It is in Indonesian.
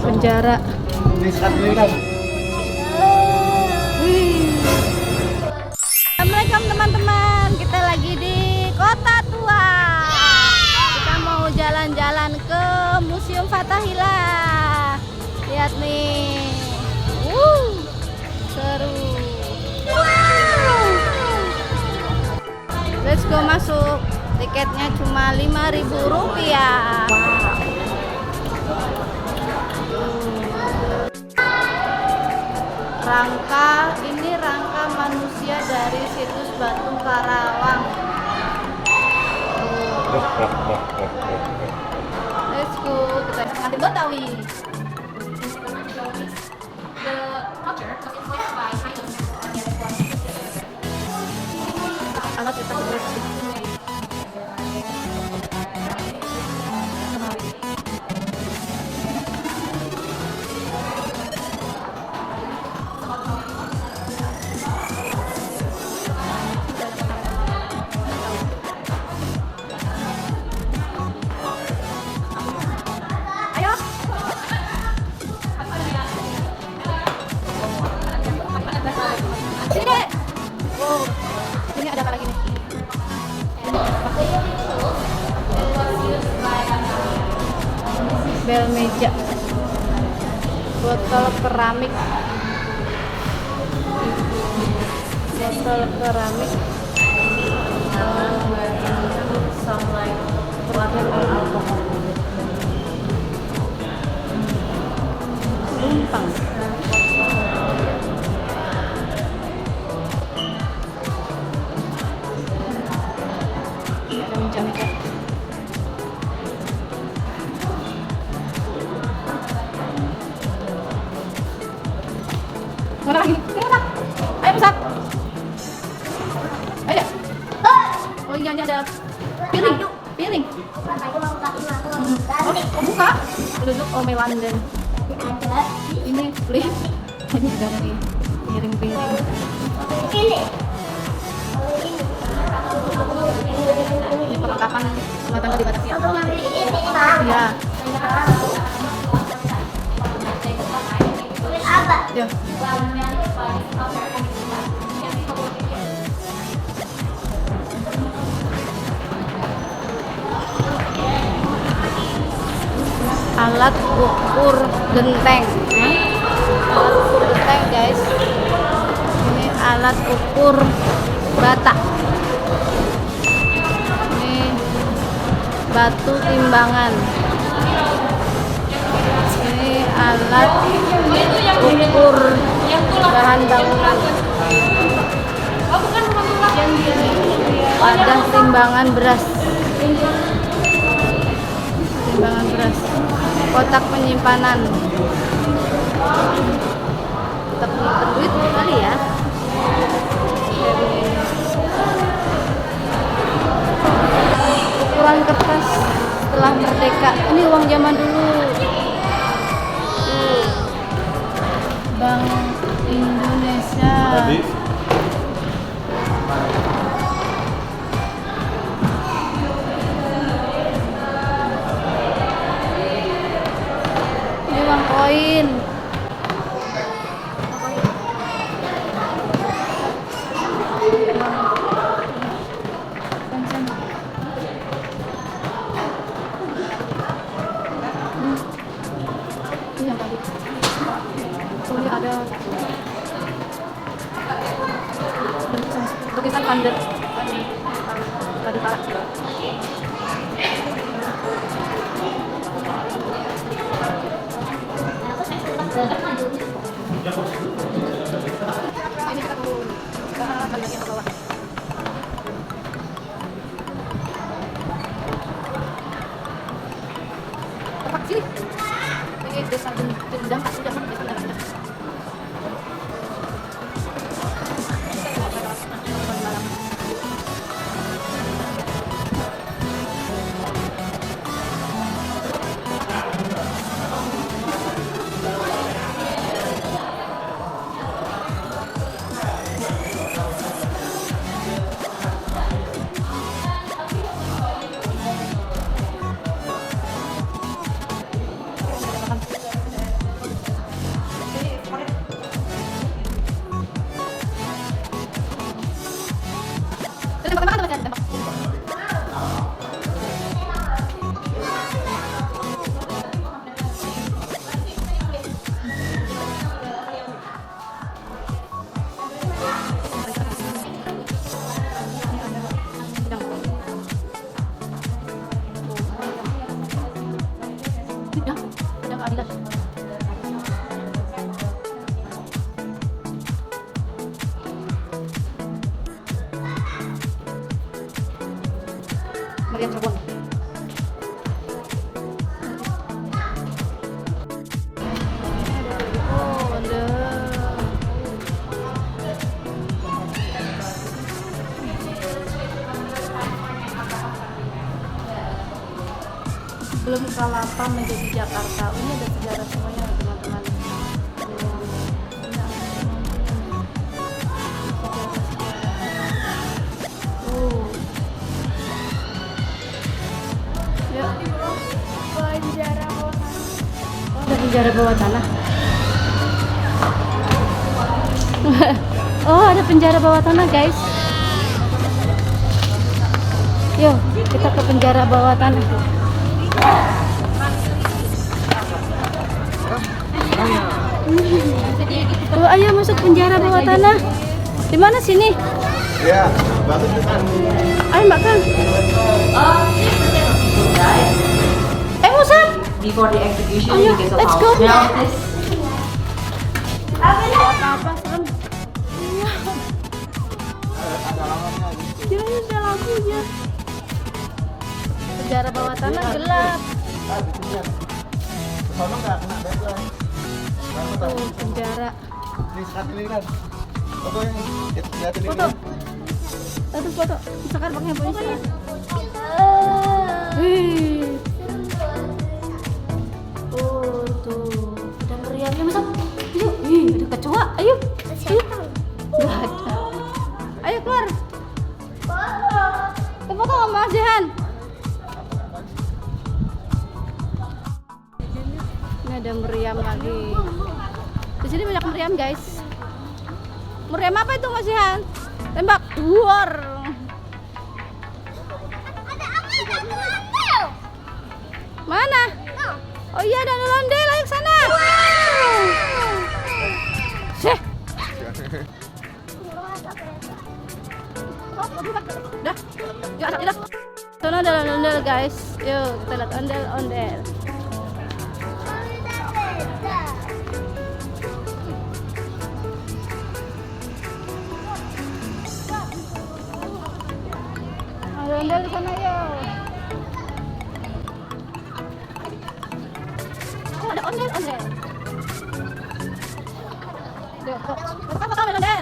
penjara. Assalamualaikum teman-teman, kita lagi di Kota Tua. Kita mau jalan-jalan ke Museum Fathahillah. Lihat nih, seru. Let's go masuk. Tiketnya cuma Rp5.000. Ini rangka manusia dari situs Batu Karawang. Let's go, kita ngambil Betawi. Alat kita bersih. Ini ada apa lagi nih? Bel meja, botol keramik, lumpang. Mana lagi? Ayo pesak. Ayo. Oh iya, ini ada piring. Oh buka. Duduk Ome London. Ini please. Ini juga dari piring-piring. Ini perlengkapan rumah tangga di Batavia. Iya. Ya. Alat ukur genteng. Alat ukur genteng, guys. Ini alat ukur bata. Ini batu timbangan. Ini alat ukur bahan bangunan. Wadah timbangan beras. Kotak penyimpanan. Kotak penyimpanan duit kali ya. Ukuran kertas setelah merdeka. Ini uang zaman dulu. Bank Indonesia. Ini uang koin. Ini yang tadi. Ini ada lukisan pandet tadi Pak. Ini kita turun ke bagian bawah. Tepat sini. Ini desa Gendang, sudah Meriam Cirebon. Oh, ada. Sebelum Kalapa menjadi Jakarta, ini ada sejarah semuanya teman-teman. Ya. Penjara bawah tanah. Oh, ada penjara bawah tanah. Oh, ada penjara bawah tanah, guys. Yuk, kita ke penjara bawah tanah. Oh, ayo masuk penjara bawah tanah. Di mana sini? Ya, bagus kan. Ayo, Mbak Kang. Musa. Before the execution, Ayo, because of let's how go. smell this. Apa serem? Ada lawannya gitu. Kirain ada lampunya. Penjara bawah tanah gelap. Ah, di sini. Sono nggak kena deadline. Kamu tahu? Oh, penjara. Ini saat ini kan. Foto yang lihat ini. Foto. Satu foto. Sekarang pakai handphone saya. Wih. Oh, tuh. Ada meriamnya masuk. Ayo, ada kecoa. Ayo. Ayo. Nggak ada. Ayo keluar. Kita foto sama Mas Jehan. Ini ada meriam lagi. Di sini banyak meriam, guys. Meriam apa itu, Mas Jehan? Tembak. War. Mana? Oh iya, ada ondel-ondel, ayo ke sana. Sih. Dah. Yuk, dah. Sana ada ondel-ondel, guys. Yuk, kita lihat ondel-ondel. Ada ondel di sana, yuk. Oh, ada ondel-ondel. Yuk, kok. Apa kamu ondel?